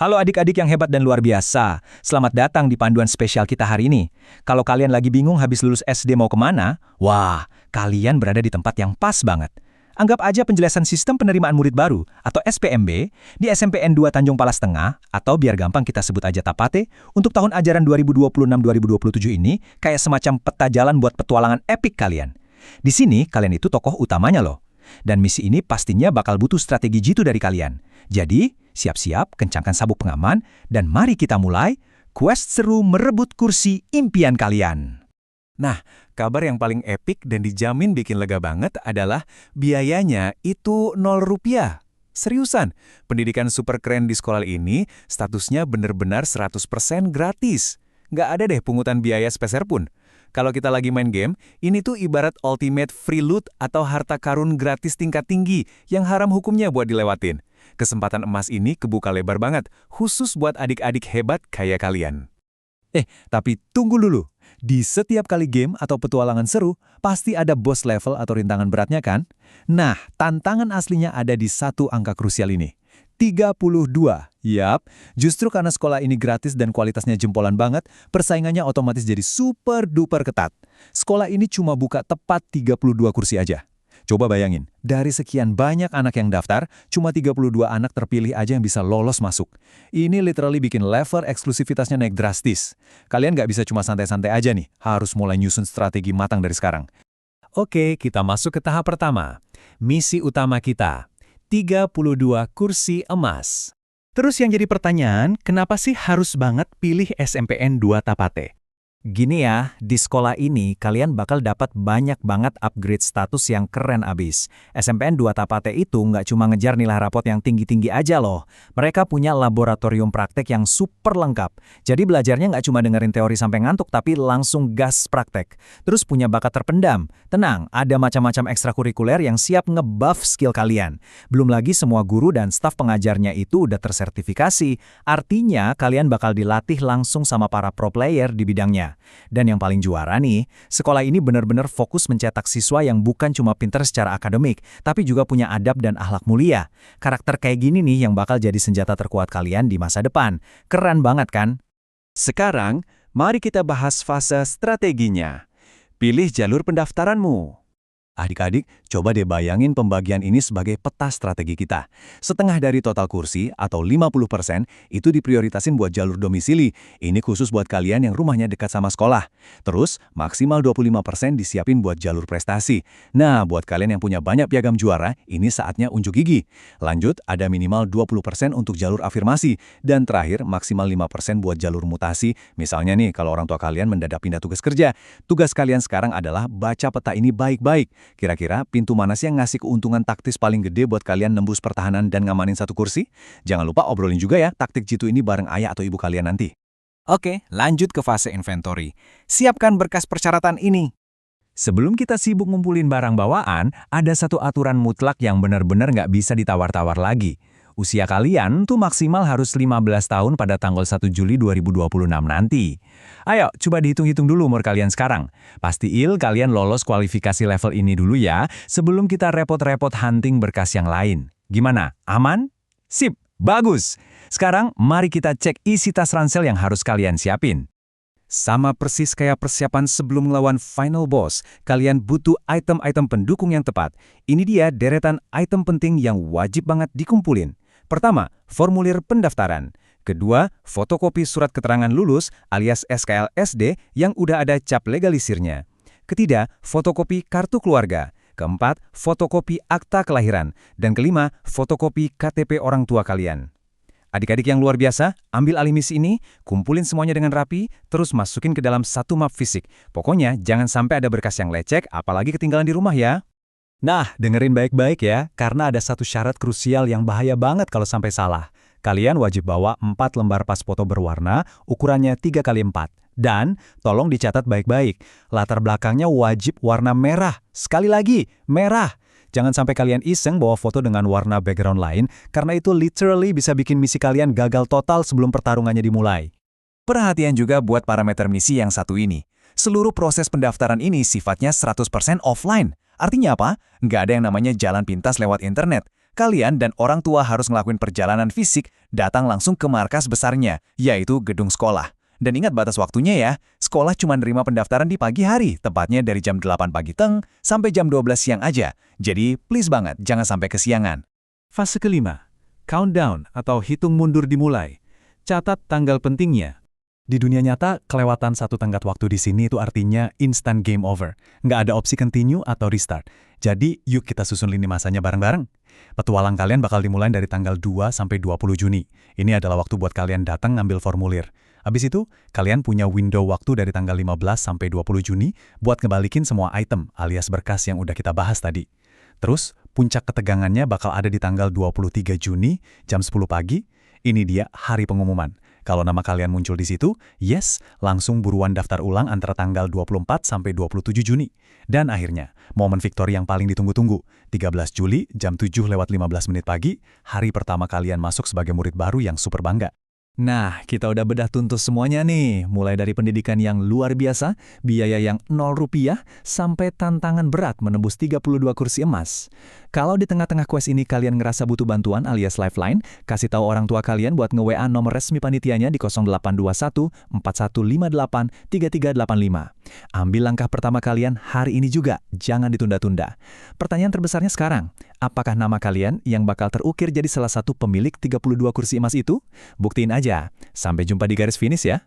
Halo adik-adik yang hebat dan luar biasa. Selamat datang di panduan spesial kita hari ini. Kalau kalian lagi bingung habis lulus SD mau kemana, wah, kalian berada di tempat yang pas banget. Anggap aja penjelasan sistem penerimaan murid baru, atau SPMB, di SMPN 2 Tanjung Palas Tengah, atau biar gampang kita sebut aja Tapate, untuk tahun ajaran 2026-2027 ini, kayak semacam peta jalan buat petualangan epik kalian. Di sini, kalian itu tokoh utamanya loh. Dan misi ini pastinya bakal butuh strategi jitu dari kalian. Jadi, siap-siap, kencangkan sabuk pengaman, dan mari kita mulai quest seru merebut kursi impian kalian. Nah, kabar yang paling epik dan dijamin bikin lega banget adalah biayanya itu 0 rupiah. Seriusan, pendidikan super keren di sekolah ini statusnya bener-bener 100% gratis. Nggak ada deh pungutan biaya sepeser pun. Kalau kita lagi main game, ini tuh ibarat ultimate free loot atau harta karun gratis tingkat tinggi yang haram hukumnya buat dilewatin. Kesempatan emas ini kebuka lebar banget, khusus buat adik-adik hebat kayak kalian. Tapi tunggu dulu. Di setiap kali game atau petualangan seru, pasti ada boss level atau rintangan beratnya kan? Nah, tantangan aslinya ada di satu angka krusial ini. 32. Yap, justru karena sekolah ini gratis dan kualitasnya jempolan banget, persaingannya otomatis jadi super duper ketat. Sekolah ini cuma buka tepat 32 kursi aja. Coba bayangin, dari sekian banyak anak yang daftar, cuma 32 anak terpilih aja yang bisa lolos masuk. Ini literally bikin level eksklusivitasnya naik drastis. Kalian nggak bisa cuma santai-santai aja nih, harus mulai nyusun strategi matang dari sekarang. Oke, kita masuk ke tahap pertama. Misi utama kita, 32 kursi emas. Terus yang jadi pertanyaan, kenapa sih harus banget pilih SMPN 2 Tapate? Gini ya, di sekolah ini kalian bakal dapat banyak banget upgrade status yang keren abis. SMPN 2 Tapate itu nggak cuma ngejar nilai rapot yang tinggi-tinggi aja loh. Mereka punya laboratorium praktek yang super lengkap. Jadi belajarnya nggak cuma dengerin teori sampai ngantuk, tapi langsung gas praktek. Terus punya bakat terpendam. Tenang, ada macam-macam ekstrakurikuler yang siap nge-buff skill kalian. Belum lagi semua guru dan staf pengajarnya itu udah tersertifikasi. Artinya kalian bakal dilatih langsung sama para pro player di bidangnya. Dan yang paling juara nih, sekolah ini benar-benar fokus mencetak siswa yang bukan cuma pintar secara akademik, tapi juga punya adab dan akhlak mulia. Karakter kayak gini nih yang bakal jadi senjata terkuat kalian di masa depan. Keren banget kan? Sekarang, mari kita bahas fase strateginya. Pilih jalur pendaftaranmu. Adik-adik, coba deh bayangin pembagian ini sebagai peta strategi kita. Setengah dari total kursi, atau 50%, itu diprioritasin buat jalur domisili. Ini khusus buat kalian yang rumahnya dekat sama sekolah. Terus, maksimal 25% disiapin buat jalur prestasi. Nah, buat kalian yang punya banyak piagam juara, ini saatnya unjuk gigi. Lanjut, ada minimal 20% untuk jalur afirmasi. Dan terakhir, maksimal 5% buat jalur mutasi. Misalnya nih, kalau orang tua kalian mendadak pindah tugas kerja. Tugas kalian sekarang adalah baca peta ini baik-baik. Kira-kira pintu mana sih yang ngasih keuntungan taktis paling gede buat kalian nembus pertahanan dan ngamanin satu kursi? Jangan lupa obrolin juga ya taktik jitu ini bareng ayah atau ibu kalian nanti. Oke, lanjut ke fase inventory. Siapkan berkas persyaratan ini. Sebelum kita sibuk ngumpulin barang bawaan, ada satu aturan mutlak yang benar-benar nggak bisa ditawar-tawar lagi. Usia kalian tuh maksimal harus 15 tahun pada tanggal 1 Juli 2026 nanti. Ayo, coba dihitung-hitung dulu umur kalian sekarang. Pastiin kalian lolos kualifikasi level ini dulu ya, sebelum kita repot-repot hunting berkas yang lain. Gimana? Aman? Sip, bagus. Sekarang, mari kita cek isi tas ransel yang harus kalian siapin. Sama persis kayak persiapan sebelum melawan final boss, kalian butuh item-item pendukung yang tepat. Ini dia deretan item penting yang wajib banget dikumpulin. Pertama, formulir pendaftaran. Kedua, fotokopi surat keterangan lulus alias SKLSD yang udah ada cap legalisirnya. Ketiga, fotokopi kartu keluarga. Keempat, fotokopi akta kelahiran. Dan kelima, fotokopi KTP orang tua kalian. Adik-adik yang luar biasa, ambil alih misi ini, kumpulin semuanya dengan rapi, terus masukin ke dalam satu map fisik. Pokoknya jangan sampai ada berkas yang lecek, apalagi ketinggalan di rumah ya. Nah, dengerin baik-baik ya, karena ada satu syarat krusial yang bahaya banget kalau sampai salah. Kalian wajib bawa 4 lembar pas foto berwarna, ukurannya 3x4. Dan, tolong dicatat baik-baik, latar belakangnya wajib warna merah. Sekali lagi, merah. Jangan sampai kalian iseng bawa foto dengan warna background lain, karena itu literally bisa bikin misi kalian gagal total sebelum pertarungannya dimulai. Perhatian juga buat parameter misi yang satu ini. Seluruh proses pendaftaran ini sifatnya 100% offline. Artinya apa? Nggak ada yang namanya jalan pintas lewat internet. Kalian dan orang tua harus ngelakuin perjalanan fisik datang langsung ke markas besarnya, yaitu gedung sekolah. Dan ingat batas waktunya ya, sekolah cuma nerima pendaftaran di pagi hari, tepatnya dari jam 8 pagi sampai jam 12 siang aja. Jadi please banget, jangan sampai kesiangan. Fase kelima, countdown atau hitung mundur dimulai. Catat tanggal pentingnya. Di dunia nyata, kelewatan satu tenggat waktu di sini itu artinya instant game over. Nggak ada opsi continue atau restart. Jadi, yuk kita susun lini masanya bareng-bareng. Petualang kalian bakal dimulai dari tanggal 2 sampai 20 Juni. Ini adalah waktu buat kalian datang ngambil formulir. Habis itu, kalian punya window waktu dari tanggal 15 sampai 20 Juni buat ngebalikin semua item alias berkas yang udah kita bahas tadi. Terus, puncak ketegangannya bakal ada di tanggal 23 Juni, jam 10 pagi. Ini dia hari pengumuman. Kalau nama kalian muncul di situ, yes, langsung buruan daftar ulang antara tanggal 24 sampai 27 Juni. Dan akhirnya, momen victory yang paling ditunggu-tunggu, 13 Juli jam 7:15 pagi, hari pertama kalian masuk sebagai murid baru yang super bangga. Nah, kita udah bedah tuntas semuanya nih, mulai dari pendidikan yang luar biasa, biaya yang Rp0, sampai tantangan berat menembus 32 kursi emas. Kalau di tengah-tengah quest ini kalian ngerasa butuh bantuan alias lifeline, kasih tahu orang tua kalian buat nge-WA nomor resmi panitianya di 0821 4158 3385. Ambil langkah pertama kalian hari ini juga, jangan ditunda-tunda. Pertanyaan terbesarnya sekarang, apakah nama kalian yang bakal terukir jadi salah satu pemilik 32 kursi emas itu? Buktiin aja. Sampai jumpa di garis finish ya.